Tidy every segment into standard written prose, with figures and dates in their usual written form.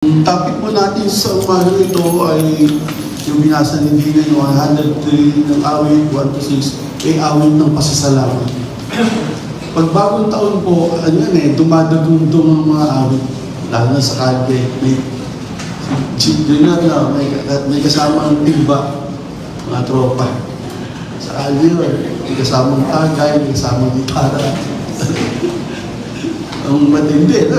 Ang topic po natin sa umaga ito ay yung binasa ni Dylan 103 ng awit 1 to 6 ay awit ng pasasalamat. Pag bagong taon po, ano yan dumadagundong ang mga awit, lalo na sa kalye. May kasamang timba, mga tropa. Sa kalye, may kasamang tagay, may kasamang gitara. Ang matindi,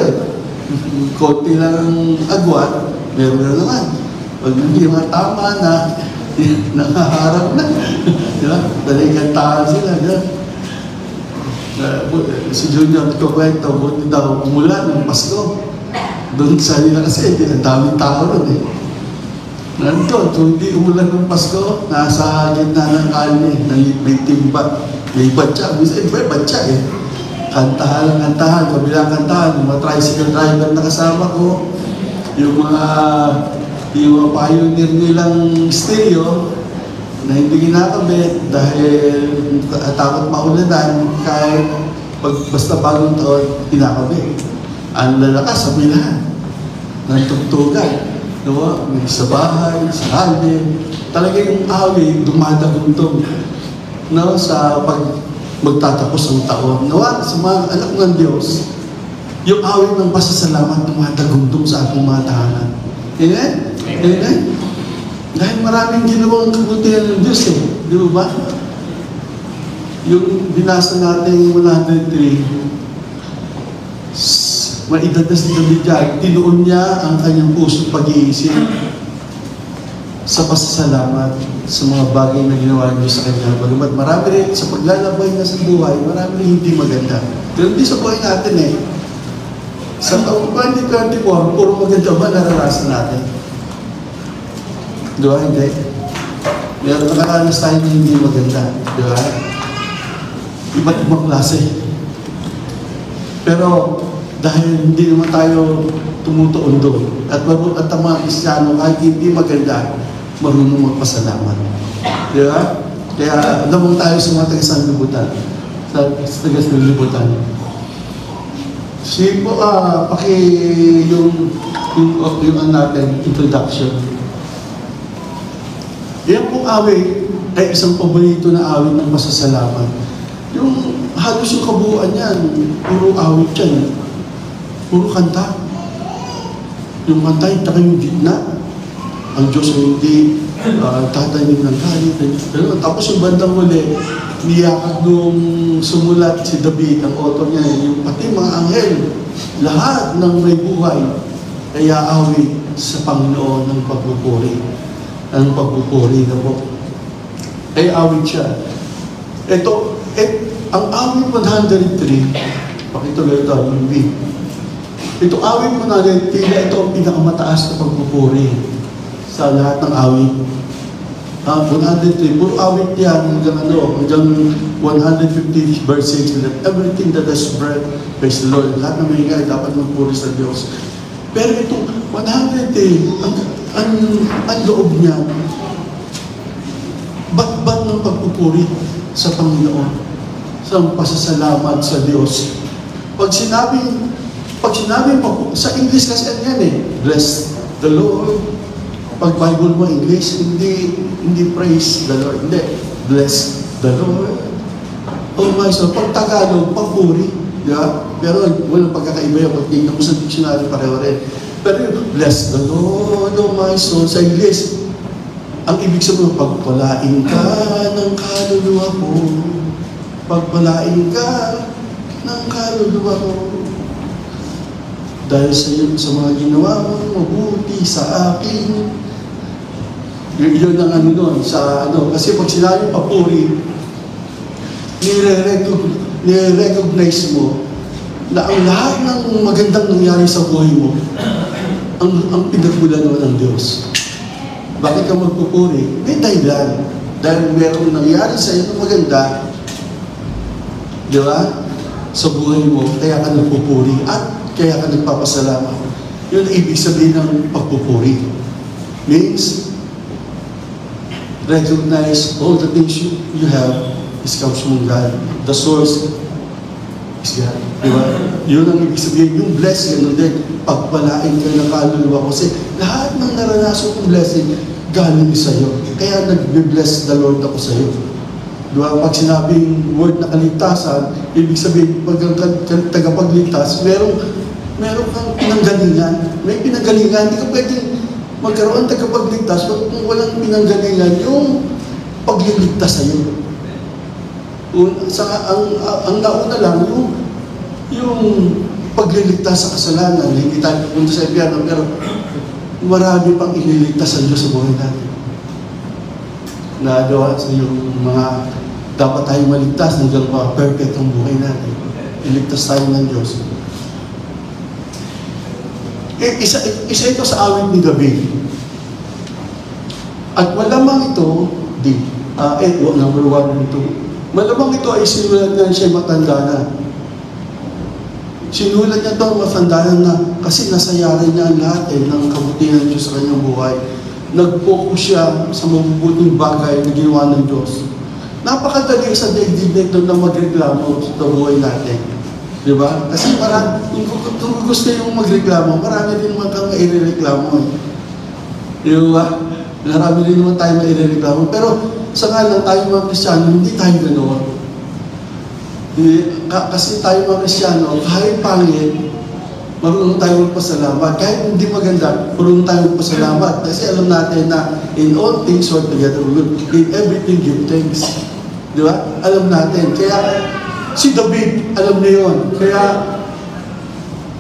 konti lang agwat, meron na naman. Pag hindi tama na, nakaharap na. Diba? Dalay kantahan sila. Diba? Si Junior, kwento, buti daw umulan ng Pasko. Doon sa nila kasi, ang daming tao ron eh. Nandun, kung hindi umulan ng Pasko, nasa gitna ng kalye, may timba. May batya. May batya eh. Kantahan, kabilang kantahan, yung mga tricycle driver na kasama ko, yung mga pioneer nilang stereo na hindi ginakabit dahil takot maulanan kahit basta bagong taon, kinakabit. Ang lalakas sa bilahan ng tugtugan. Diba? Sa bahay, sa halin. Talaga yung awit, dumadaguntong sa magtatapos ang taon. Nawa sa mga anak ng Diyos, yung awit ng pasasalamat dumadaguntong sa ating mga tahanan. Amen? Amen? Dahil maraming ginawang kabutihan ng Diyos eh. Di ba? Yung binasa natin 103, maidadas ni David dyan, tinuon niya ang kanyang pusong pag-iisip sa pasasalamat sa mga bagay na ginawa niyo sa kanya. Bagamat marami rin sa paglalabay niya sa buhay, marami rin hindi maganda. Pero hindi sa buhay natin eh. Sa taong 2024, puro maganda ba naranasan natin? Di ba? Hindi. Meron nakaranas tayo na hindi maganda. Di ba? Iba't ibang klase. Pero dahil hindi naman tayo tumutuon doon. At ang mga Kristiyano, kahit hindi maganda, marunong magpasalamat. Di ba? Kaya lamang tayo sa mga taga-sanlibutan. Sa taga-sanlibutan. Sige po, yung natin, introduction. Yan pong awit ay isang paborito na awit ng pasasalamat. Yung halos yung kabuuan yan, puro awit yan. Puro kanta. Yung kanta, yung gitna. Ang Diyos ay hindi tatanim ng galit. Tapos yung bandang huli, niyakag nung sumulat si David, ang author niya, yung pati mga anghel, lahat ng may buhay, ay aawit sa Panginoon ng pagpupuri. Ang pagpupuri na po. Ay awit siya. Ang awit 103, pakituloy ito, yung B. Ito awit 103, ito ang pinakamataas na pagpupuri sa lahat ng awit. 103, puro awit yan hanggang 150 verse 6. Everything that has breath, praise the Lord. Lahat ng may hingay dapat magpuri sa Diyos. Pero itong 100, ang loob niya, bat-bat ng pagpupuri sa Panginoon, sa pasasalamat sa Diyos. Pag sinabing sa English kasi yan bless the Lord. Pag Bible mo English, hindi praise the Lord, hindi, bless the Lord. Oh my soul, pag Tagalog, pagpuri, di ba? Pero walang pagkakaiba yung pagtingin mo sa dictionary, pareho rin. Pero bless the Lord, oh my soul, sa English, ang ibig sabihin, pagpalain ka ng kaluluwa ko, pagpalain ka ng kaluluwa ko. Dahil sa mga ginawa mo, mabuti sa akin. Yun ang kasi pag sinabi papuri, nire-recognize mo na ang lahat ng magandang nangyari sa buhay mo, ang pinagbulan mo ng Diyos. Bakit ka magpupuri? May dahilan. Dahil merong nangyari sa iyo na maganda, di ba? Sa buhay mo, kaya ka nagpupuri at kaya ka nagpapasalamat. Yun ang ibig sabihin ng pagpupuri. Means, recognize all the things you have is comes from God. The source is God. Diba? Yun ang ibig sabihin. Yung bless, yan din. pagpalain ka ng kaluluwa ko. Kasi lahat ng naranasan kong blessing, galing sa iyo. Kaya nag-bless the Lord ako sa iyo. Diba? Pag sinabing word na kaligtasan, ibig sabihin, pag tagapagligtas, meron kang pinanggalingan. May pinanggalingan. Hindi ka pwedeng magkaroon ng tagapagligtas kung walang pinanggalingan yung pagliligtas sa iyo. Ang nauna lang, yung pagliligtas sa kasalanan. Hindi tayo pupunta sa impyerno, pero marami pang ililigtas sa Diyos sa buhay natin. Nagawa sa yung mga dapat tayo maligtas hanggang perfect ang buhay natin. Iligtas tayo ng Diyos. Isa ito sa awit ni David. At malamang ito, number 1 and 2. Malamang ito ay sinulat niya siya matanda na. Sinulat niya ito matanda na kasi nasayaran niya ang lahat ng kabutihan ng Diyos sa kanyang buhay. Nag-focus siya sa mabubuting bagay na ginawa ng Diyos. Napakadali sa daigdig na ito na magreklamo sa buhay natin. Di ba? Kasi kung gusto yung magreklamo, marami din naman kang maireklamo. Di ba? Marami din naman tayo maireklamo. Pero sa ngalan tayo mga Kristiyano, hindi tayo ganoon. Kasi tayo mga Kristiyano, kahit pangit, marunong tayo magpasalamat. Kahit hindi maganda, marunong tayo magpasalamat. Kasi alam natin na in all things work together good. In everything give thanks. Di ba? Alam natin. Kaya si David, alam niya yun. Kaya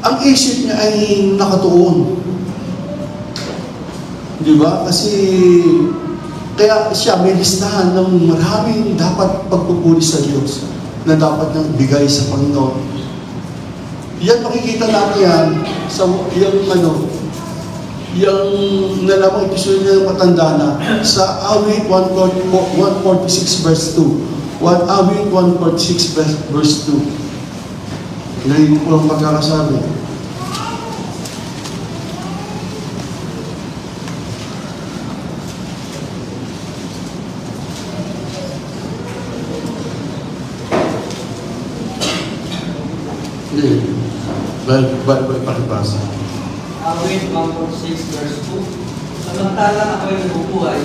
ang isip niya ay nakatuon. Di ba? Kasi kaya siya may listahan ng maraming dapat pagpupuri sa Diyos na dapat nang bigay sa Panginoon. Yan, makikita natin yan sa yung nalamang episode niya ng matanda na sa awit 146 verse 2. Awit 146 verse 2. Ngayon po ang pagkakasabi. Pakibasa. Awit 146 verse 2. Samantalang ako'y nabubuhay,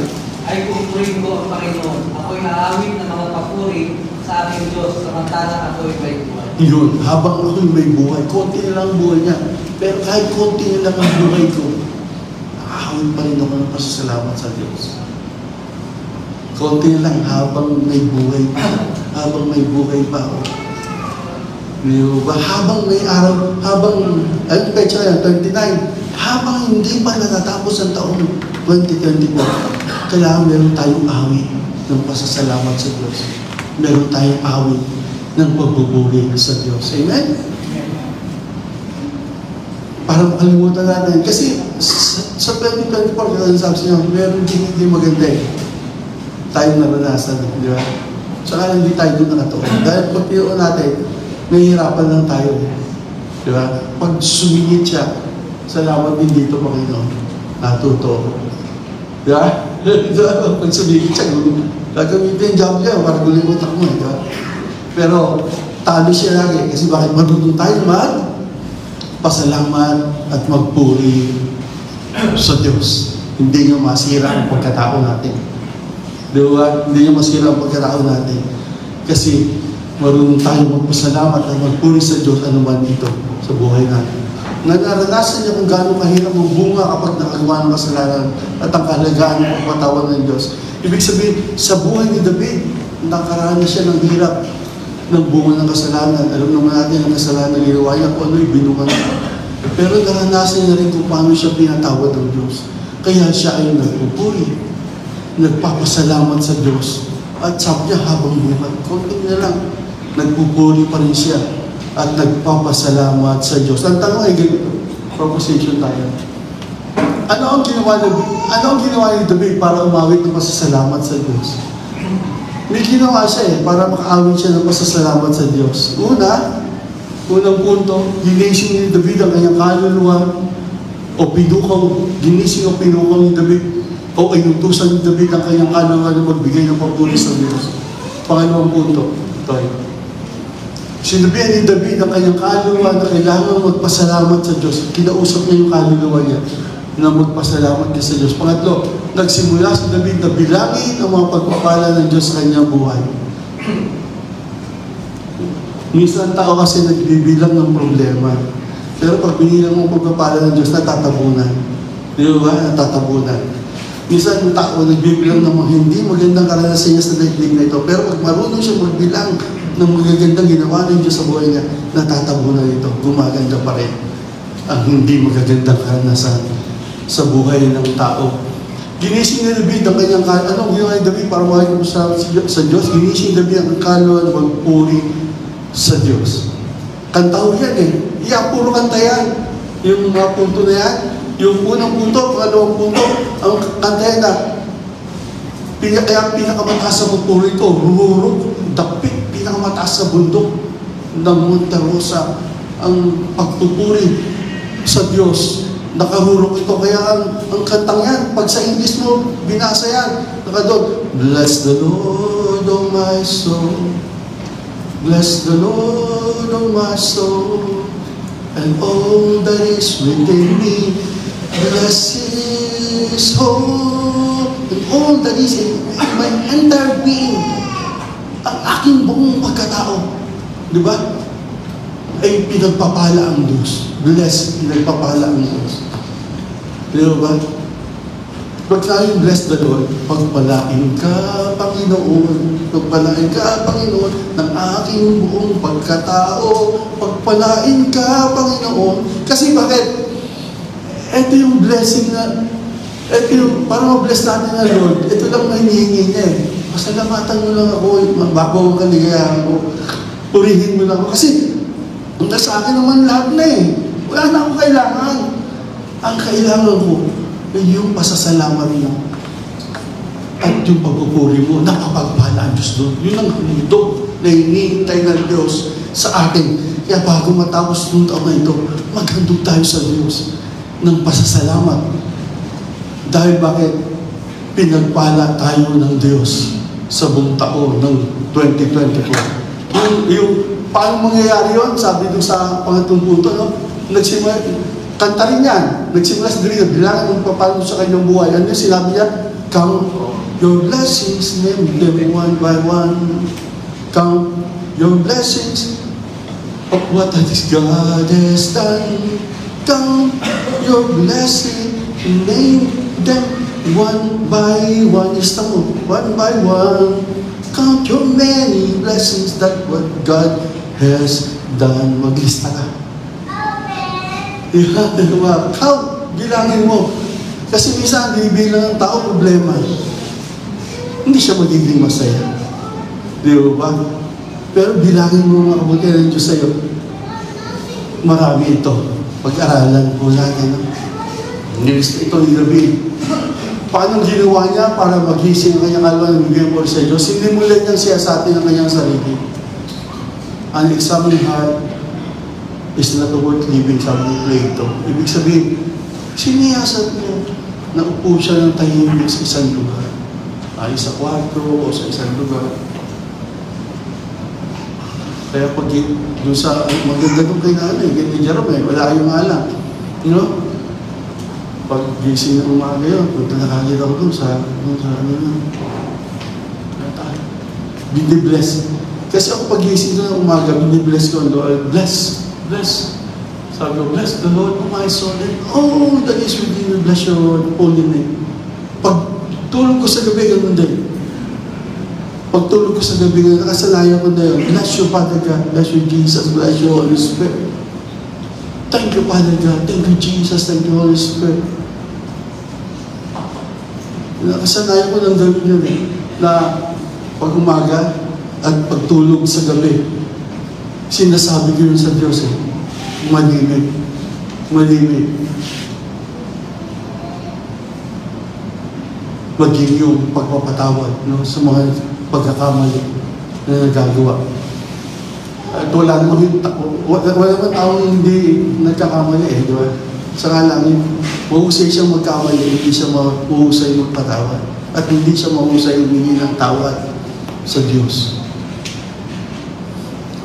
ay pupurihin ko ang Panginoon. Ako'y naawit ng mga papuri sa aking Diyos, samantalang ako'y may buhay. Yun, habang ako'y may buhay, konti na lang ang buhay niya. Pero kahit konti na lang ang buhay ko, nakahawin pa rin ako ng pasasalamat sa Diyos. Konti na lang habang may buhay pa. Habang may buhay pa ako. Habang may araw, ano pecha yan, 29, habang hindi pa natatapos ang taong 2024, kailangan meron tayong awit ng pasasalamat sa Diyos. Meron tayong awit ng pagbuburi sa Diyos. Amen? Para makalimutan natin. Kasi sa 2024, kaya sabi siya, meron din hindi maganda tayong naranasan. Di ba? Saka hindi tayo doon nakatuon. Dahil pag tinuon natin, nahihirapan lang tayo. Di ba? Pag sumingit siya, salamat din dito, Panginoon. Natuto. Di ba? Pag sumingit siya, gagamitin yung job niya para guling utak mo. Di ba? Pero, talo siya lagi. Kasi bakit marunong tayo pasalamat at magpuri sa Diyos. Hindi niyo masira ang pagkatao natin. Di ba? Hindi niyo masira ang pagkatao natin. Kasi, marunong tayo magpasalamat at magpuri sa Diyos anuman dito sa buhay natin. Naranasan niya kung gaano kahirap magbunga kapag nakagawa ng kasalanan at ang kahalagaan ng pagpatawan ng Diyos. Ibig sabihin, sa buhay ni David, nakaranas siya ng hirap ng bunga ng kasalanan. Alam naman natin ang kasalanan ng ginawa niya kung ano'y binunga niya. Pero naranasan niya rin kung paano siya pinatawad ng Diyos. Kaya siya ay nagpupuri, nagpapasalamat sa Diyos. At sabi niya habang buhay, konting na lang, nagpupuri pa rin siya at nagpapasalamat sa Diyos. Ang tanong ay ganito, proposition tayo. Ano ang ginawa ni David para umawit ng pasasalamat sa Diyos? May ginawa siya para makaawit siya ng pasasalamat sa Diyos. Unang punto, ginising ni David ang kanyang kaluluwa ginising o pinukaw ni David o inutusan ni David ang kanyang kaluluwa na magbigay ng papuri sa Diyos. Pangalawang punto, tayo. Sinabihan ni David ang kanyang kaluluwa na kailangan magpasalamat sa Diyos. Kinausap niya yung kaluluwa niya na magpasalamat niya sa Diyos. Pangatlo, nagsimula si David na bilangin ang mga pagpapala ng Diyos sa kanyang buhay. Minsan ang tao kasi nagbibilang ng problema. Pero pag binilang mo pagpapala ng Diyos, natatabunan. Di ba? Natatabunan. Minsan ang tao nagbibilang ng mga hindi magandang karanasan niya sa daigdig na ito. Pero pag marunong siya magbilang ng magagandang ginawa ng Diyos sa buhay niya, natatabunan ito. Gumaganda pa rin ang hindi magagandang karanasan sa buhay ng tao. Ginising ni David ang kanyang anong ginawa ni David para makikita sa Diyos? Ginising ni David ang kaluluwa na magpuri sa Diyos. Kanta ho yan eh. Puro kanta yan. Yung mga punto na yan, yung unang punto, pangalawang punto, ang kanta yan na kaya pinakamataas sa magpuri ito, rururok, dapit, pinakamataas sa bundok ng Monte Rosa, ang pagpupuri sa Diyos. Nakarurok ito. Kaya ang kantang yan, pag sa English mo, binasa yan. Nakadod, bless the Lord, O my soul. Bless the Lord, O my soul. And all that is within me. Bless His hope. And all that is in my entire being. Ang aking buong pagkatao. Di ba? Ay pinagpapala ang Diyos. Bless, pinagpapala ang Diyos. Di ba? Pag tayo bless the Lord, pagpalain ka, Panginoon. Pagpalain ka, Panginoon, ng aking buong pagkatao. Pagpalain ka, Panginoon. Kasi bakit? Ito yung blessing na, ito yung, para ma-bless natin na Lord, ito lang na hinihingi niya eh. Pasalamatan mo lang ako, bago ang kaligayahan ko. Purihin mo lang ako. Kasi, sa akin naman lahat na eh. Wala na akong kailangan. Ang kailangan ko ay yung pasasalamat mo at yung pagpupuri mo, nakapagpala ang Diyos doon. Yun ang handog na hinihintay ng Diyos sa atin. Kaya bago matapos ng taon na ito, maghandog tayo sa Diyos ng pasasalamat. Dahil bakit? Pinagpala tayo ng Diyos sa buong taon ng 2024. Yung paano mangyayari yun? Sabi doon sa pangatlong punto, no? Nagsimula, kanta rin yan. Nagsimula sa dali, bilangan ng papalo sa kanyang buhay. Ano yung sinabi niya? Count your blessings, name them one by one. Count your blessings of what God has done. Count your blessings, name them one by one. Lista mo, one by one. Count your many blessings that what God has done. Maglista ka. Diba? Count, bilangin mo. Kasi minsan, bibilang ng tao problema. Hindi siya magiging masaya. Di ba? Pero bilangin mo mga kabutihan ng Diyos sa'yo. Marami ito. Pag-aralan mo lagi. No? Ito ni David. Paano ginawa niya para magising ang kanyang kaluluwa ng bigyan mo sa Diyos? Hindi mo lang niyang siyasatin ang kanyang sarili. An examining heart is not worth living, sabi ni Plato. Ibig sabihin, siniyasat niya na upo siya ng tahimik sa isang lugar. Ay sa kwarto o sa isang lugar. Kaya pag doon sa maganda doon kay nanay, kay Jerome, wala yung alam. You know? Pag gising ng umaga yun, punta nakakita ko doon sa ano yun. Binibless. Kasi ako pag gising doon ng umaga, binibless ko, Lord, bless. Bless. Sabi ko, bless the Lord of my soul and all that is within me, bless your holy name. Pag tulog ko sa gabi, ganun din. Pag tulog ko sa gabi, nakasanayan ko na yun, bless you, Father God, bless you, Jesus, bless you, Holy Spirit. Thank you, Father God, thank you, Jesus, thank you, Holy Spirit. Nakasanayan ko ng gawin yun eh, na pag umaga at pagtulog sa gabi, sinasabi ko yun sa Diyos eh. Malimit. Malimit. Maging yung pagpapatawad, no, sa mga pagkakamali na nagagawa. At wala naman taong hindi nagkakamali eh, di ba? Saka lang yun, mahusay siyang magkamali, hindi siya mahusay magpatawad. At hindi siya mahusay humingi ng tawad sa Diyos.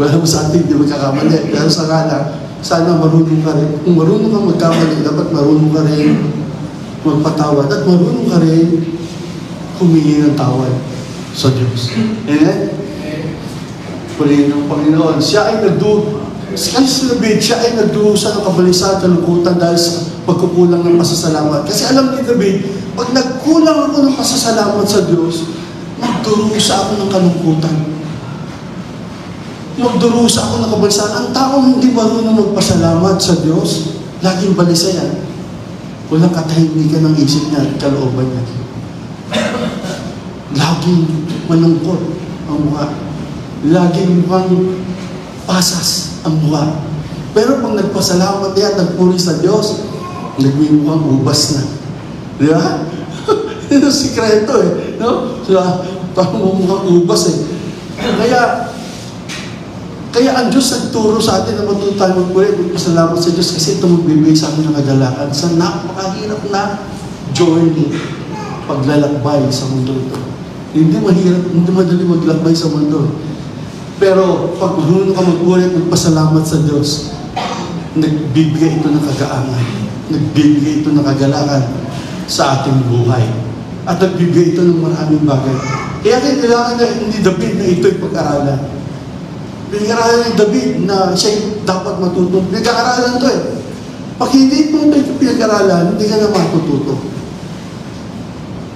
Wala mo sa atin, hindi magkakamali. Pero sa kala, sana marunong ka rin. Kung marunong kang magkamali, dapat marunong ka rin magpatawad at marunong ka rin humingi ng tawad sa Diyos. Amen? Purihin ng Panginoon. Siya ay siya ay nagdurusa ng kabalisan, kalungkutan dahil sa pagkukulang ng pasasalamat. Kasi alam ni David, pag nagkulang ako ng pasasalamat sa Diyos, magdurusa ako ng kalungkutan. Magdurusa ako ng kabalisan. Ang taong hindi marunong magpasalamat sa Diyos, laging balisa yan. Walang katahimikan ng isip niya at kalooban niya. Laging malungkot ang mukha. Laging mukhang pasas ang mukha. Pero pag nagpasalamat yan, nagpuri sa Diyos, nagmumukhang ubas na. Di ba? Ito ang sikreto eh. No? So, parang mukhang ubas eh. Kaya ang Diyos nagturo sa atin na matuto tayo magpuri, magpasalamat sa Diyos kasi ito magbibigay sa amin ng kagalakan sa napakahirap na journey, paglalakbay sa mundo ito. Hindi mahirap, hindi madali maglakbay sa mundo. Pero pag marunong ka magpuri at magpasalamat sa Diyos, nagbibigay ito ng kagaangan, nagbibigay ito ng kagalakan sa ating buhay. At nagbibigay ito ng maraming bagay. Kaya kailangan na hindi David na ito'y pag-aralan. Pinag-aralan ni David na siya dapat matuto. Pinag-aralan ito eh. Pag hindi mo ito pinag-aralan, hindi ka na matututo.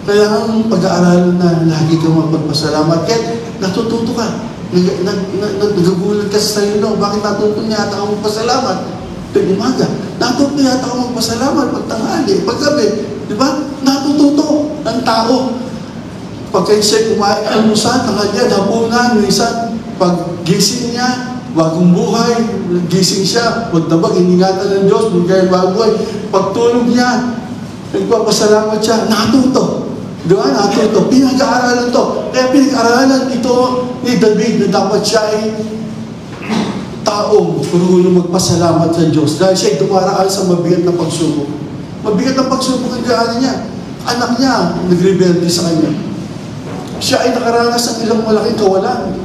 Kailangan pag-aaralan na lagi ka magpasalamat. Kaya natututo ka. Nagagulat ka sa sarili mo. Bakit natuto niya ata ako magpasalamat? Pag umaga, natuto niya ata ako magpasalamat. Pag tanghali, pag gabi. Di ba? Natututo ang tao. Pagka siya kumain, almusan, tanghali, hapunan, minsan, pag gising niya, bagong buhay, gising siya, magdabag, iningatan ng Diyos, magkaya bagong buhay. Pagtulog niya, nagpapasalamat siya, natuto. Di ba? Natuto. Pinag-aaralan to. Kaya pinag-aaralan ito ni David na dapat siya ay taong marunong magpasalamat sa Diyos dahil siya ay dumaraan sa mabigat na pagsubok. Mabigat na pagsubok ang gano'n niya. Anak niya, nagrebelde sa kanya. Siya ay nakaranas ng ilang malaking kawalan.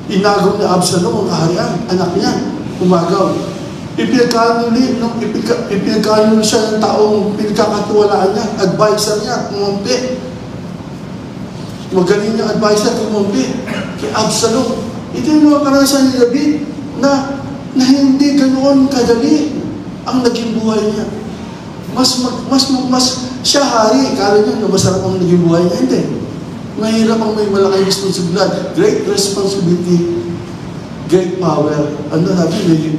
Inagaw ni Absalom ang kaharian, anak niya, umagaw. Ipinagkanunin siya ng taong pinagkakatiwalaan niya, advisor niya, kumumpi. Magaling niyang advisor, kumumpi. Kay Absalom. Ito yung mga karanasan ni David na hindi ganoon kadali ang naging buhay niya. Mas siya hari, kala niya na masarap ang naging buhay niya. Hindi. Mahirap ang may malaking responsibilidad. Great responsibility, great power. Ano natin?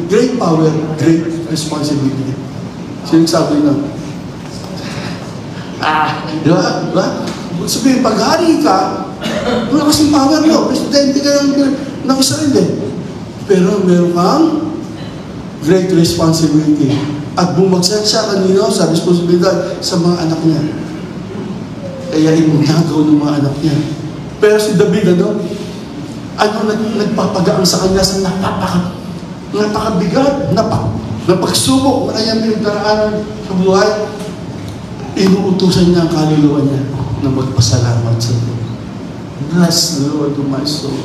Great power, great responsibility. Sino sabi na? Di ba? Diba? Sabihin, pag hari ka, wala kasing power mo. Presidente ka ng Israel. Pero meron kang great responsibility. At bumagsak siya kanino sa responsibilidad sa mga anak niya. Kaya inagaw ng mga anak niya. Pero si David, nagpapagaang sa kanya sa napakabigat, napagsubok na kanyang pinagdaraanan sa buhay. Inuutusan niya ang kaluluwa niya na magpasalamat sa Lord. Bless the Lord of my soul.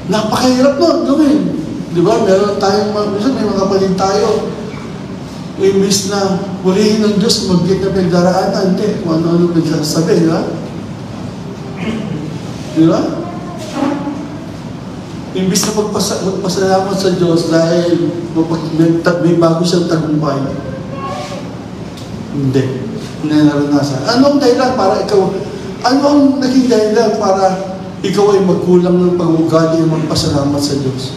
Napakahirap nun gawin. Di ba? Meron tayong may mga kapatid tayo. Imbis na purihin ng Diyos, magbigay na pinagdaraanan, hindi. Kung ano-ano pinagsasabi, di ba? Di ba? Imbis na magpasalamat sa Diyos dahil may bago siyang tagumpay. Hindi. Hindi naranasan. Ano ang dahilan para ikaw, ano ang naging dahilan para ikaw ay magkulang ng pag-ugali ng magpasalamat sa Diyos?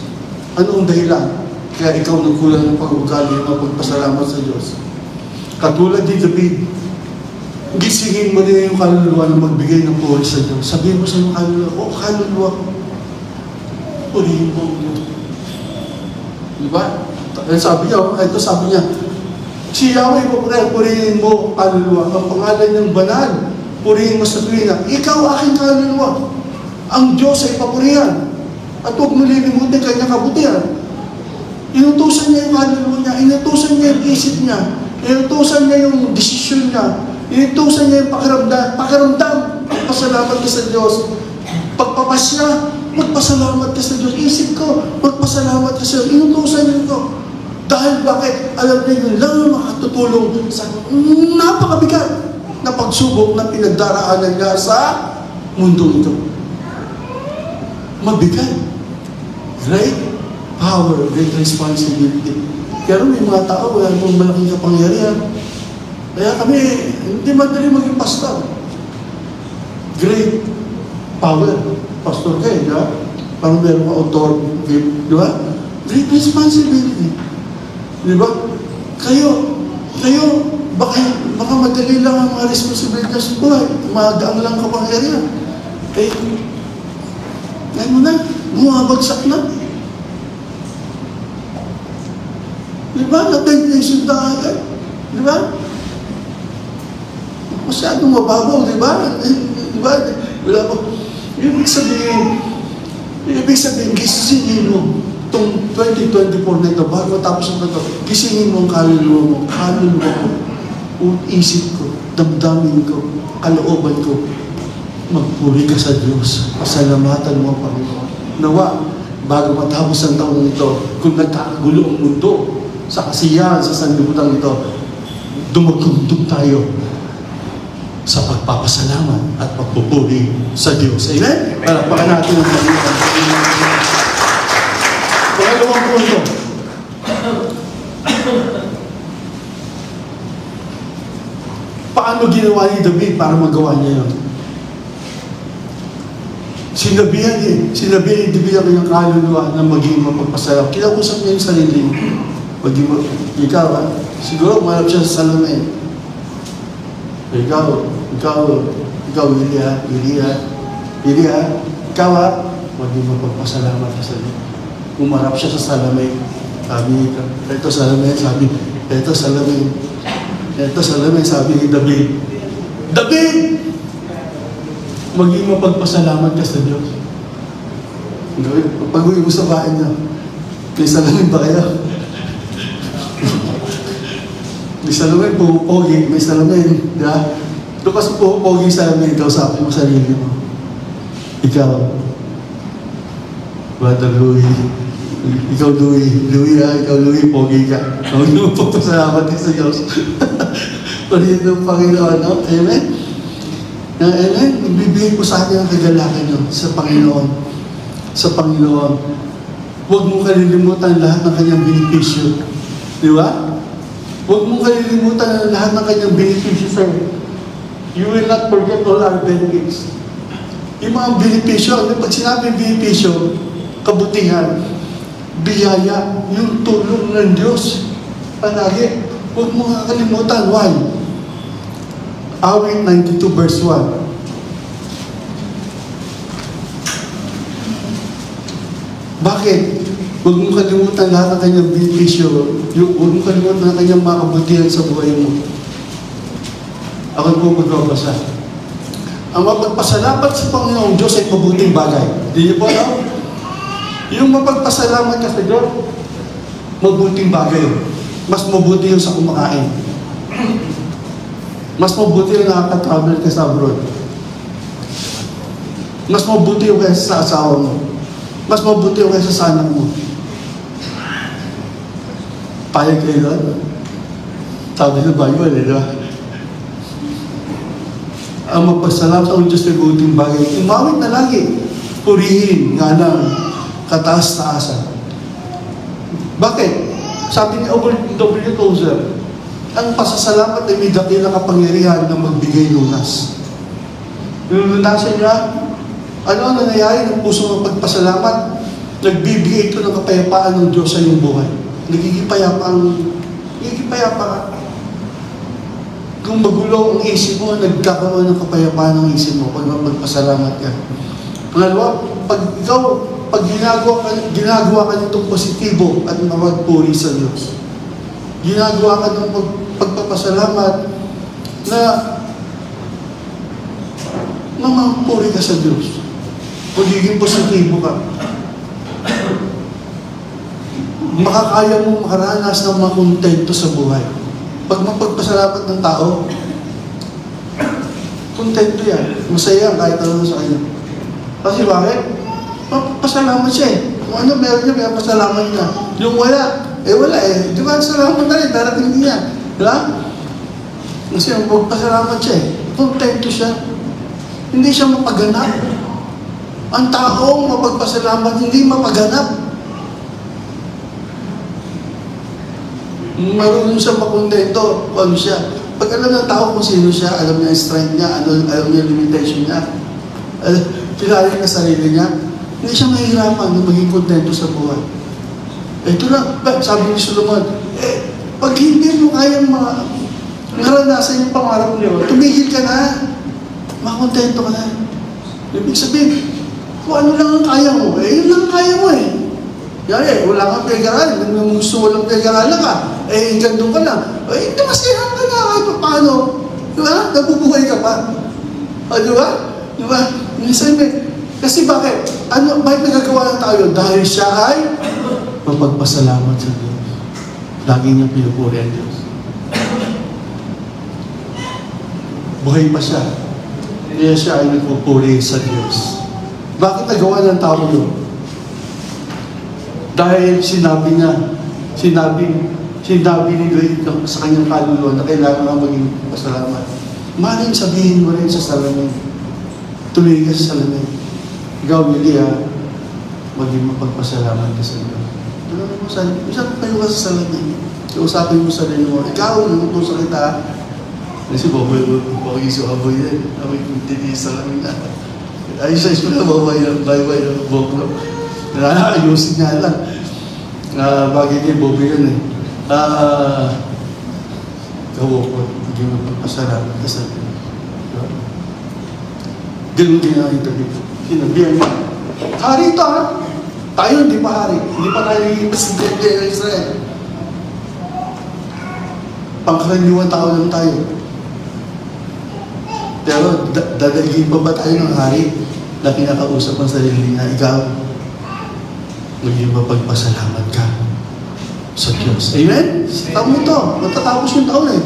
Ano ang dahilan? Kaya ikaw nagkulang ng pag-ugali ng magpasalamat sa Diyos. Katulad ni David, gisingin mo rin yung kaluluwa na magbigay ng puri sa Diyos. Sabihin mo sa yung kaluluwa, kaluluwa ko, purihin mo ang Diyos. Diba? Sabi niya, si Yahweh mo, purihin mo ang kaluluwa. Ang pangalan ng banal, purihin mo sa tuwina. Ikaw aking kaluluwa. Ang Diyos ay papurihan. At huwag mo lilimutin kanyang kabutihan. Inutusan niya yung kaluluwa niya, inutusan niya yung isip niya, inutusan niya yung desisyon niya, inutusan niya yung pakiramdam, pasalamat ka sa Diyos. Pagpapasya, magpasalamat ka sa Diyos. Isip ko, magpasalamat ka sa Diyos. Inutusan ko. Dahil bakit? Alam niyo, yun lang ang makatutulong sa napakabigat na pagsubok na pinagdaraanan niya sa mundo ito. Mabigat. Great power, great responsibility. Pero may mga tao, wala mong malaking kapangyarihan. Kaya kami, hindi madali maging pastor. Great power. Pastor kayo, di ba? Parang meron ka authority, di ba? Great responsibility. Di ba? Kayo, baka madali lang ang mga responsibility sa buhay. Magaang lang kapangyarihan. Eh, ngayon mo na, bumabagsak na. Di ba? Na-temptation tayo. Di ba? Masyadong mababaw, di ba? Di ba? Wala pa. Ibig sabihin, gisingin mo itong 2024 na ito, bago matapos ang ito, gisingin mo ang kaluluwa mo, isip ko, damdamin ko, kalooban ko, magpuri ka sa Diyos, pasalamatan mo ang Panginoon. Nawa, bago matapos ang taon nito, kung nagkakagulo ang mundo, sa kasiyahan, sa sanlibutan ito, dumagundog tayo sa pagpapasalamat at pagpupuri sa Diyos. Amen? Palakpakan natin ang Panginoon. Pangalawang punto. Paano ginawa ni David para magawa niya yun? Sinabihan ni David ang kanyang kaluluwa na maging mapagpasalamat. Kinausap niya yung sarili. Ikaw, siguro marap siya sa salamin. Ikaw, Willie, ikaw maging mapagpasalamat ka sa Diyos. Umarap siya sa salamin. Sabi, ito salamin, sabi ni David. David! Maging mapagpasalamat ka sa Diyos. Pag-uwi mo sa bahay niya, may salamin ba kayo? May salamin, pupogi, may salamin. Diba? Lukas mo pupogi salamin, kausapin mo sarili mo. Ikaw, Brother Louie, ikaw Louie, pogi ka. Huwag mo pagpasalamat ka sa Diyos. Pagdating ng Panginoon, no? Amen? Amen? Ibibigay ko sa akin ang kagalakan nyo sa Panginoon. Sa Panginoon. Huwag mo kalilimutan lahat ng kanyang benepisyo. Di ba? Huwag mong kalilimutan ang lahat ng kanyang benepisyo sa'yo. You will not forget all our benefits. Yung mga benepisyo, pag sinabi benepisyo, kabutihan, biyaya, yung tulong ng Diyos. Palagi. Huwag mong kakalimutan. Why? Awit 92 verse 1. Bakit? Huwag mong kalimutan lahat ng kanyang benepisyo. Huwag mong kalimutan ang kanyang mga kabutihan sa buhay mo. Ako po magbabasa. Ang mapagpasalamat sa Panginoong Diyos ay mabuting bagay. Di niyo po alam? Yung mapagpasalamat ka sa Diyos, mabuting bagay. Mas mabuti yung sa kumakain. Mas mabuti yung nakaka-travel ka sa abroad. Mas mabuti yung kaysa sa asawa mo. Mas mabuti yung kaysa sa anak mo. Payag kayo doon? Sabi sa Bible, di ba? Ang magpasalamat sa Diyos ay mabuting bagay. Umawit na lagi. Purihin nga ng kataas-taasan. Bakit? Sabi ni W. Tozer, ang pasasalamat ay may dakilang kapangyarihan na magbigay lunas. Lunasan niya, ano ang nangyayari ng puso ng pagpasalamat? Nagbibigay ito ng kapayapaan ng Diyos sa iyong buhay. Nagiging payapa ka. Kung magulo ang isip mo, nagkakaroon ng kapayapaan ng isip mo pag magpasalamat ka. Pangalawa, pag ginagawa ka nitong positibo at mapagpuri sa Diyos. Ginagawa ka ng pagpapasalamat na mamapuri ka sa Diyos. Magiging positibo ka. Makakaya mong makaranas ng makontento sa buhay. Pag mapagpasalamat ng tao, kontento yan. Masaya kahit ano sa kanya. Kasi bakit? Pasalamat siya eh. Kung ano meron niya, kaya pasalamat niya. Yung wala, wala eh. Di ba, salamat na rin, darating din niya. Di ba? Kasi magpasalamat siya eh. Kontento siya. Hindi siya mapaganap. Ang taong mapagpasalamat, hindi mapaganap. Marunong siya makontento kung ano siya. Pag alam ng tao kung sino siya, alam niya yung strength niya, alam niya yung limitation niya, kilala niya sarili niya, hindi siya mahirapan na maging kontento sa buhay. Ito na, sabi ni Solomon, pag hindi mo kayang naranasan yung pangarap niyo, tumigil ka na, makontento ka na. Ibig sabihin, kung ano lang ang kaya mo, yun lang ang kaya mo eh. Yari, wala kang pag-aralan, kung gusto mo lang pag-aralan ka, hanggang doon ka lang. Masihan ka na kahit pa paano. Diba? Nabubuhay ka pa. Diba? Diba? Minsan kasi bakit? Bakit nagagawa ng tao yun? Dahil siya ay mapagpasalamat sa Diyos. Lagi niyang pinupuri ang Diyos. Buhay pa siya. Kaya siya ay nagpupuri sa Diyos. Bakit nagawa ng tao yun? Dahil sinabi ni David sa kanyang kaluluwa na kailangan ka maging pasalamat. Maring sabihin mo rin sa salamin. Tuloy ka sa salamin. Ikaw, Lilia, maging mapagpasalamat ka sa Diyos. Tulungan mo sa salamin. Isang tayo ka sa salamin. Kausapin mo sa sarili mo. Ikaw, nagutusan kita. Kasi baboy iso aboy yan. Amoy kong titi sa salamin na. Ayos mo na baboy ng boklo. Ayusin nga lang. Bagay niya baboy yan eh. Gawa ko, hindi mo pagpasalamat ka sa Diyos. Ganun din ang interview. Sinabihan niya, hari ito ha? Tayo hindi pa hari. Hindi pa tayo naging presidente ng Israel. Pangkaraniwan tao lang tayo. Pero dadalhin pa ba tayo ng hari na kinakausap ang sarili niya? Ikaw, maging mapagpasalamat ka sa Diyos. Amen? Taon ito. Matatapos yung taon eh.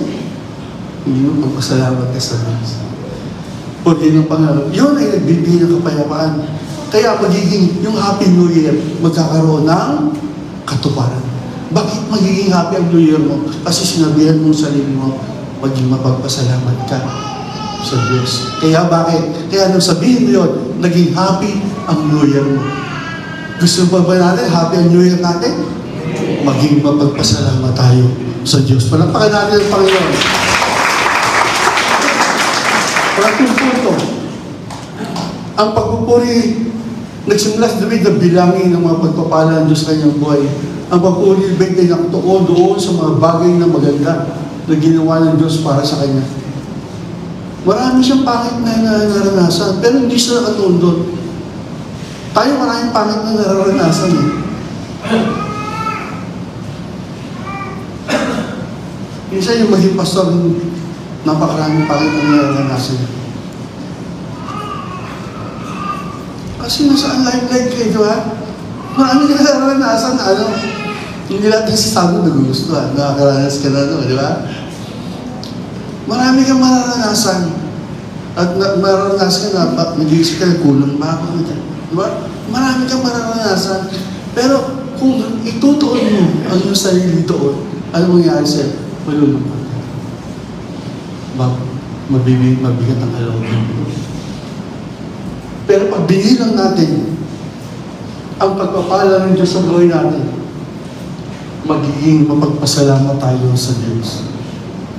Hindi mo magpasalamat ka sa Diyos. Porque ng pangarap, yun ay nagbibigay ng kapayapaan. Kaya magiging, yung Happy New Year, magkakaroon ng katuparan. Bakit magiging happy ang New Year mo? Kasi sinabihan mo sa sarili mo, maging mapagpasalamat ka sa Diyos. Kaya bakit? Kaya nung sabihin mo yun, naging happy ang New Year mo. Gusto ba natin happy ang New Year natin? Maging mapagpasalamat tayo sa Diyos. Palapakan natin ang Panginoon. Pagkakong punto, ang pagpupuri, nagsimula si David na bilangin ng mga pagpapala ng Diyos sa kanyang buhay. Ang pagpupuri ni David ay nakatuon doon sa mga bagay na maganda na ginawa ng Diyos para sa kanya. Marami siyang pangit na naranasan, pero hindi siya nakatuon doon. Tayo maraming pangit na naranasan eh. Minsan yung maging pastor, napakaraming pangit na naranasan. Kasi nasaan live kayo, di ba? Marami ka naranasan na hindi lahat yung sasabi na gusto, nakakaranas ka na, di ba? Marami kang mararanasan. At mararanasan ka na, nag-iisip ka na, kulang ba ako? Di ba? Marami kang mararanasan. Pero kung itutuon mo ang iyong sarili doon, ano mangyari sa'yo? Malulungkot ka. Mabigat ang alaw. Pero pag binilang natin ang pagpapala ng Diyos sa buhay natin, magiging mapagpasalamat tayo sa Diyos.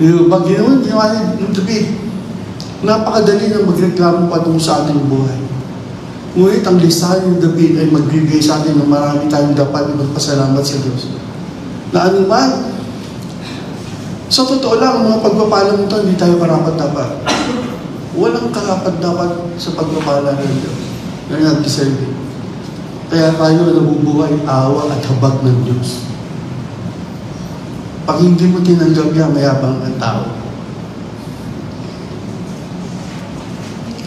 Pag ginawa ni David, napakadali na magreklamo patungo sa ating buhay. Ngunit ang listahan ni David ay magbibigay sa atin na marami tayong dapat magpasalamat sa Diyos. Na anuman, sa totoo lang, mga pagpapala mo ito, hindi tayo karapat-dapat. Walang karapat-dapat sa pagpapala ng Diyos. You're not deserving. Kaya tayo nabubuhay awa at habag ng Diyos. Pag hindi mo tinanggap yan, mayabang ang tao.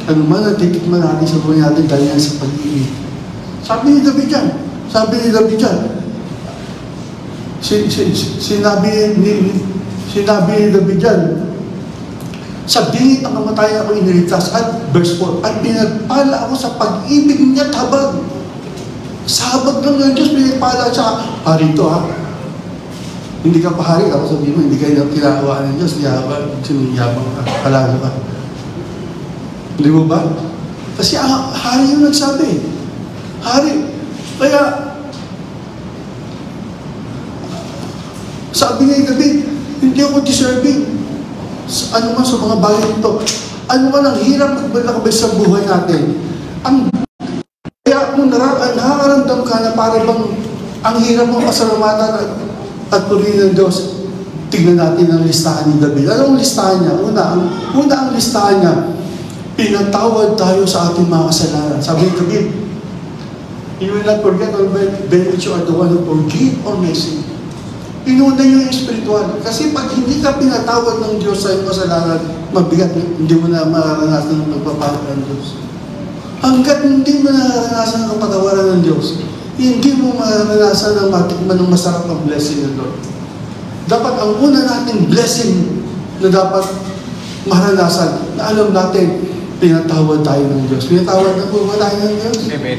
Ano man ang titikman natin sa buhay natin dahil yan sa pag-ibig. Sabi ni David yan. Sinabi ni David yan, sa bingit ng kamatayan ako iniligtas. At verse 4, at pinagpala ako sa pag-ibig niya at habag. Sabag lang ng Diyos, pinagpala siya. Hari ito ha. Hindi ka pahari, ako sabihin mo, hindi kayo kinakawaan ng Diyos, siniyabang ka, palalo ka. Hindi mo ba? Kasi hari yung nagsabi. Hari. Kaya, sabi niya gabi, hindi ako deserving. Ano man sa mga bagay nito. Ano man ang hirap magbalakbay sa buhay natin. Kaya kung nakakaramdam ka na para bang ang hirap mo pasalamatan at purihin ng Diyos, tignan natin ang listahan ni David. Ano ang listahan niya? Una ang listahan niya, pinatawad tayo sa ating mga kasalanan. Sabi ni David, you will not forget or benefit you are the one who forgive or mercy. Inuna yung spiritual. Kasi pag hindi ka pinatawad ng Diyos sa iyong kasalanan, mabigat, hindi mo na mararanasan ng pagpapahal ng Diyos. Hanggat hindi mo nararanasan ang patawaran ng Diyos, hindi mo mararanasan ang matikman ng masarap na blessing ng Lord. Dapat ang una nating blessing na dapat maranasan, na alam natin, pinatawad tayo ng Diyos. Pinatawad na po ba tayo ng Diyos? Amen.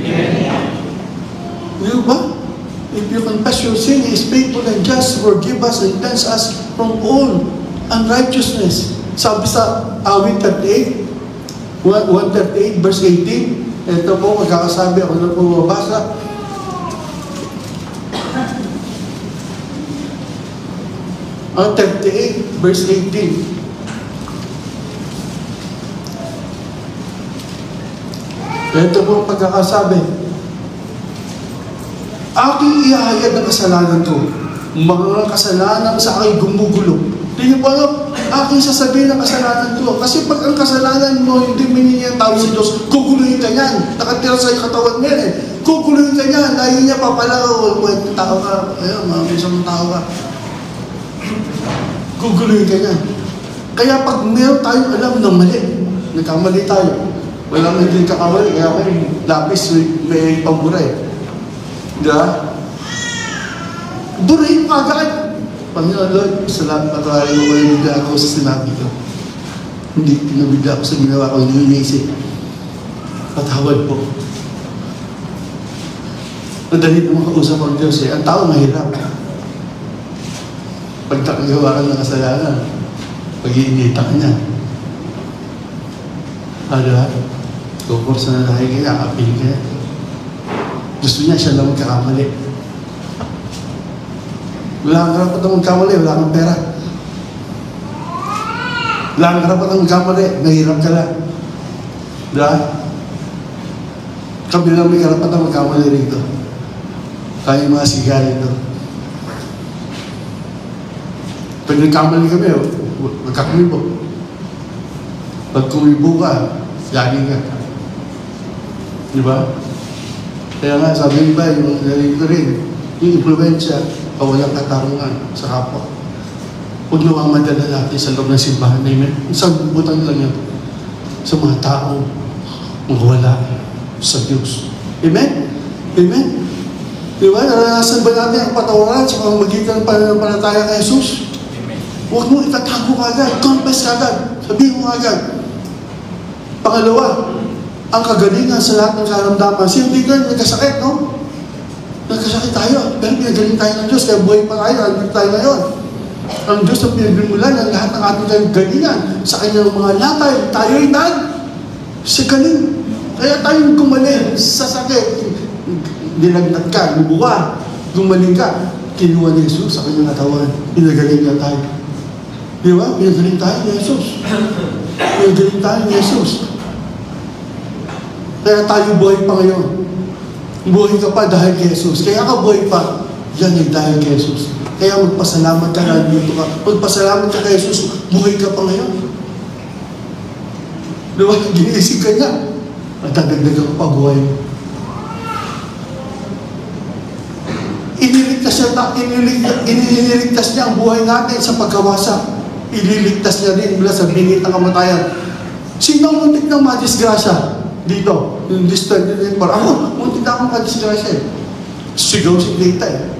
Di ba? If you confess your sin, He is faithful and just to forgive us and cleanse us from all unrighteousness. Sabi sa awit 38, 138 verse 18, ito po, magkakasabi ako na po mabasa. Ang 38 verse 18. Ito po ang pagkakasabi. Aking ihahayag ang kasalanan ko. Mga kasalanan sa aking gumugulo. Hindi niyo pa aking sasabihin ang kasalanan ko. Kasi pag ang kasalanan mo, hindi minigyan tao sa Diyos, guguluhin ka niyan. Nakatira sa katawan niya eh. Guguluhin ka niyan. Layo niya papalaw. Pwede tao ka. Ayun, mga isang tao ka. Guguluhin ka niyan. Kaya pag meron tayong alam ng mali, nagkamali tayo. Walang hindi kakamali. Kaya may lapis, may pambura eh. Diba? Burahin mo agad. Panginoon Lord, salamat patawarin mo kung nabigla ako sa sinabi ko. Hindi nabigla ako sa ginawa ko, hindi iniisip. Patawad po. Madali mo makausap ang Diyos eh. Ang tao mahirap. Pag nakagawa ka ng kasalanan, pag-iinita ka niya. Diba? Kukursa na dahil kaya, kapil ka niya. Gusto niya siya lang magkakamali. Wala kang karapat na magkamali, wala kang pera. Wala kang karapat na magkamali, nahirap ka lang. Diba? Kami lang may karapat na magkamali rito. Kaya yung mga sigarin ito. Pag nagkamali kami, magkakumibo. Pag kumibo ka, lagi ka. Diba? Kaya nga, sabi ba, yung narinig ko rin, yung impluensya, kawalang katarungan sa kapwa. Huwag naman madala natin sa loob ng simbahan. Amen? Isang butang lang yan sa mga tao wala sa Diyos. Amen? Amen? Diba? Naranasan ba natin ang patawaran sa pamamagitan ng pananampalataya kay Jesus? Amen. Huwag mo itatago ka agad. Confess ka agad. Sabihin mo agad. Pangalawa, ang kagalingan sa lahat ng karamdaman. Simple ka, nagkasakit, no? Nagkasakit tayo. Pero pinagaling tayo ng Diyos. Kaya buhay pa tayo. Nandito tayo ngayon. Ang Diyos ang pinagrimulan ng lahat ng ating kagalingan. Sa kanyang mga latay, tayo'y sa galing. Kaya tayong gumaling sa sakit. Nilagnat ka, lubuka. Gumaling ka. Kinuha ni Jesus sa kanyang katawan. Pinagaling ka tayo. Di ba? Pinagaling tayo ni Jesus. Pinagaling tayo ni Jesus. Kaya tayo buhay pa ngayon. Buhay ka pa dahil kay Jesus. Kaya ka buhay pa, yan ay dahil kay Jesus. Kaya magpasalamat ka na dito ka. Magpasalamat ka kay Jesus, buhay ka pa ngayon. Diba? Ginisig ka niya. Magdadagdag ka pa buhay mo. Iniligtas niya ang buhay natin sa pagkawasak. Ililigtas niya rin mula sa bingit ng kamatayan. Sino ang muntik ng madisgrasya? Dito, yung distant dito. Ako, muntik na akong kadisgrasya eh. Sigaw si Greta eh.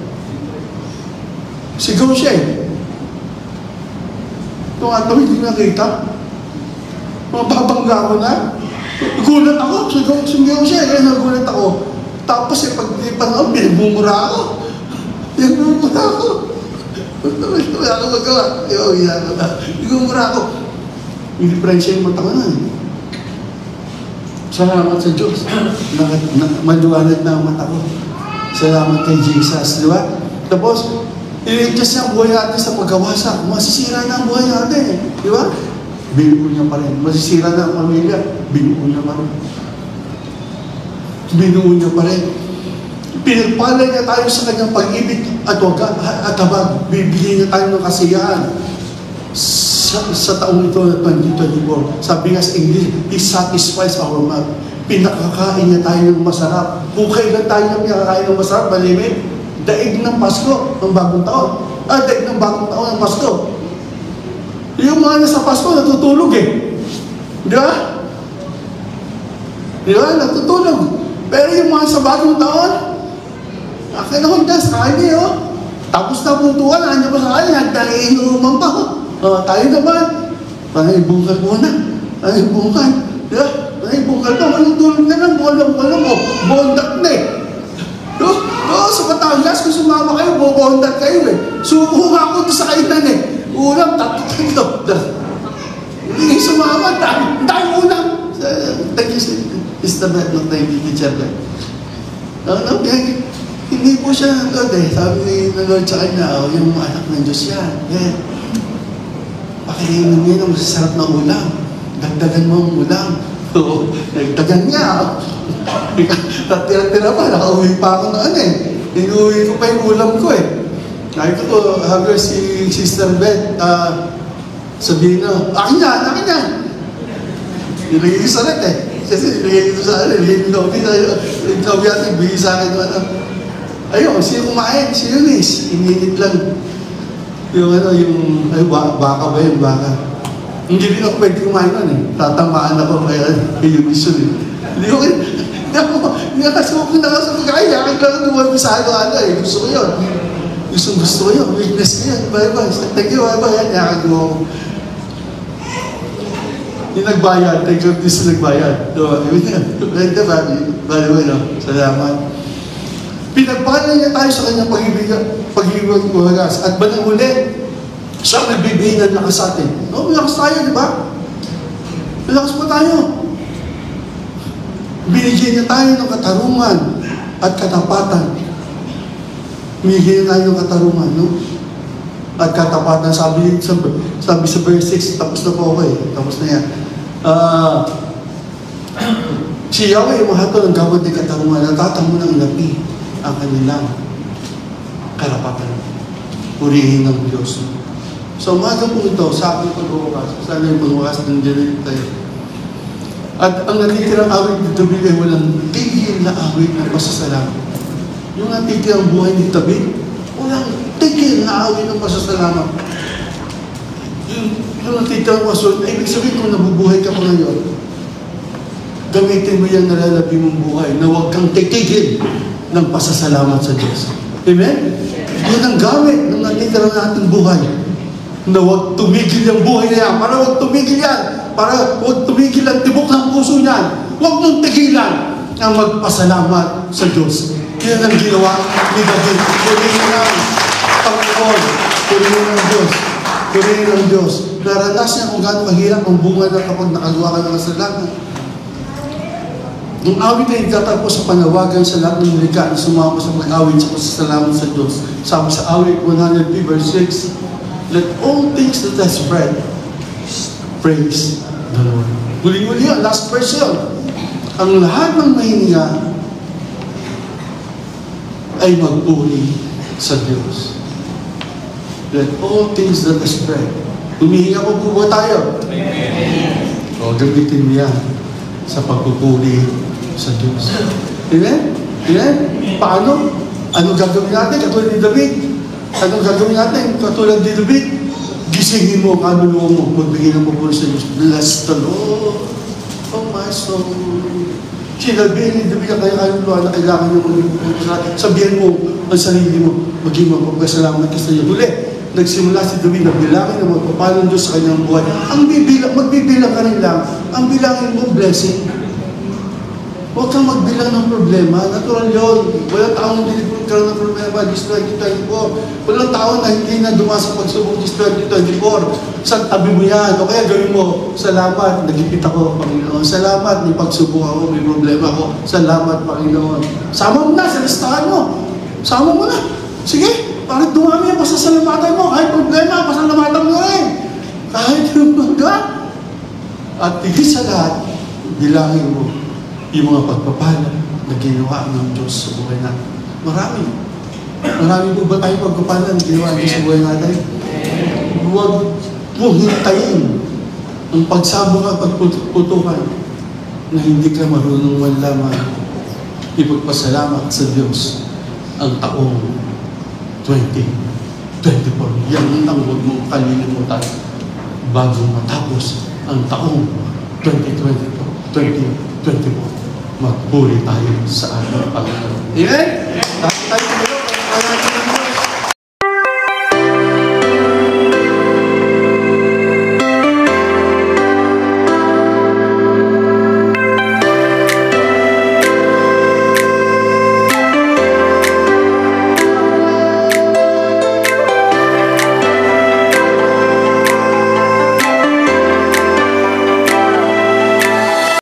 Sigaw siya eh. Kung ato hindi nakita, mababangga ako na. Gulat ako, sigaw siya eh. Kaya nagulat ako. Tapos pag pinapanood, pinagmumura ako. Pinagmumura ako. Wala ako magawa. Pinagmumura ako. Hindi-differentiate mata ko na eh. Salamat sa Diyos. Maluwanag na ang mata ko. Salamat kay Jesus, di ba? Tapos, i-adjust niya ang buhay natin sa pagkawasak. Masisira na ang buhay natin eh. Di ba? Binuo niya pa rin. Masisira na ang pamilya. Binuo niya pa rin. Binuo niya pa rin. Pinagpala niya tayo sa kanyang pag-ibig at habag. Bibigyan niya tayo ng kasiyahan. Sa taong ito na 2024, sabi nga sa English, He satisfies our mouth. Pinakakain niya tayo ng masarap. Kung kailan tayo na pinakakain ng masarap, malimit, daig ng Pasko, ng bagong taon. Daig ng bagong taon ng Pasko. Yung mga nasa Pasko, natutulog eh. Di ba? Di ba? Natutulog. Pero yung mga sa bagong taon, akin ako dyan, sa kanya oh. Tapos na puntuan, nandiyan pa sa kanya, nag-iinuman pa oh. Tayo naman, panay bungkal muna. Panay bungkal. Diba? Panay bungkal pa. Walang tulog na lang. Walang mo. Bondat na eh. Sa Batangas, kung sumama kayo, bondat kayo eh. Suko nga ako sa kainan eh. Ulam, tatlo. Hindi sumama. Dahil ulam. Thank you, is the bed ng teacher ko. Hindi po siya nagod eh. Sabi ni Lord sa kanya, yung anak ng Diyos yan. Yeah. Pakainan niya ng masasarap na ulam. Dagdagan mo ang ulam. So, dagdagan niya. Tira-tira pa, nakauwi pa ako na ano eh. Inuwi ko pa yung ulam ko eh. Nakita ko, hagar si Sister Beth, sabihin na, akin yan. Nilagay ko sa net eh. Kasi nilagay ko sa ano, nilagay ko Ikaw natin, bigay sa akin ano. Ayun, sino kumain? Si Eunice. Ininit lang. Yung ano, baka ba yung baka? Hindi rin ako pwede kumain nun eh. Tatamaan ako kaya yung mission eh. Hindi ako sa pagkain. Akin lang naman sa ano eh. Gusto ko yun. Gusto ko yun. Weakness ko yun. Bye-bye. Thank you, bye-bye. Yakin mo. Yung nagbayad. Thank you, this nagbayad. Bye-bye, no? Salamat. Pinagpala niya tayo sa kanyang pag-ibig buhagas. At banang huli, siya nagbibigay ng lakas sa atin. No, lakas tayo, di ba? Lakas pa tayo. Binigyan niya tayo ng katarungan at katapatan. Binigyan niya tayo ng katarungan, no? At katapatan, sabi sa verse 6, tapos na po ako eh. Tapos na yan. Si Yahweh, mahato ng gawad ng katarungan, natatamo ng lapi ang kanilang karapatan. Purihin ng Diyos. So, umaga po ito, sa aking pag-uwakas, sana yung pag-uwakas ng Diyan tayo. At ang natitirang awit ni David ay walang tigil na awit ng pasasalamat. Yung natitirang buhay ni David, walang tigil na awit ng pasasalamat. Yung natitirang wasol, ibig sabihin kung nabubuhay ka pa ngayon, gamitin mo yung nalalabi mong buhay na huwag kang titigil ng pasasalamat sa Diyos. Amen? Yun ang gamit ng natitirang nating buhay. Na huwag tumigil yung buhay na yan. Para huwag tumigil yan. Para huwag tumigil ang tibok ng puso niyan. Huwag mong tigilan ang magpasalamat sa Diyos. Yan ang ginawa ni David. Purihin ng Panginoon. Purihin ng Diyos. Purihin ng Diyos. Naranas niya kung gaano kahirap ang bunga na kapag nakagawa ka ng kasalanan. Ang awit ay nagtatapos sa panawagan sa lahat ng nilikha na sumama sa pag-awit sa pasasalamat sa Diyos. Sabi sa awit 100 verse 6, let all things that has spread praise the Lord. Muli-muli yan, last verse yun. Ang lahat ng mahininga ay magpuri sa Diyos. Let all things that has spread. Humihinga po ba tayo? Amen. O, gamitin mo yan sa pagpupuri sa Diyos. Amen? Amen? Paano? Anong gagawin natin? Katulad ni David. Anong gagawin natin? Katulad ni David. Gisingin mo ang kaluluwa mo. Magbigay ng pupuri sa Diyos. Bless the Lord, oh my soul. Sinabihin ni David ang kanyang kaluluwa na kailangan niya magpupuri sa Diyos. Sabihan mo ang sarili mo. Maging magpapasalamat ka sa Diyos. Huli, nagsimula si David na bilangin na magpapalo ng Diyos sa kanyang buhay. Ang magbibilang ka rin lang. Ang bilangin mo, blessing. Huwag kang magbilang ng problema. Natural yun. Walang taong hindi nagkaroon ng problema this 2024. Walang tao na hindi na dumasang pagsubok this 2024. Sa tabi mo yan. O kaya gawin mo, salamat, nagipit ako, Panginoon. Salamat, may pagsubok ako, may problema ako. Salamat, Panginoon. Sama mo na sa listahan mo. Sama mo na. Sige, parang dumami ang pasasalamatan mo. Kahit problema, pasalamatan mo rin. Kahit yung magka. At higit sa lahat, bilangin mo yung mga pagpapala na ginawa ng Diyos sa buhay natin. Marami. Marami po ba tayong pagpapala na ginawa ng Diyos sa buhay natin? Huwag mo hintayin ang pagsabong at pagputukan na hindi ka marunong malaman ipagpasalamat sa Diyos ang taong 2024. Yan ang huwag mong kalilimutan bago matapos ang taong 2024. Magpuri tayo sa ating Panginoon. Amen? Tayo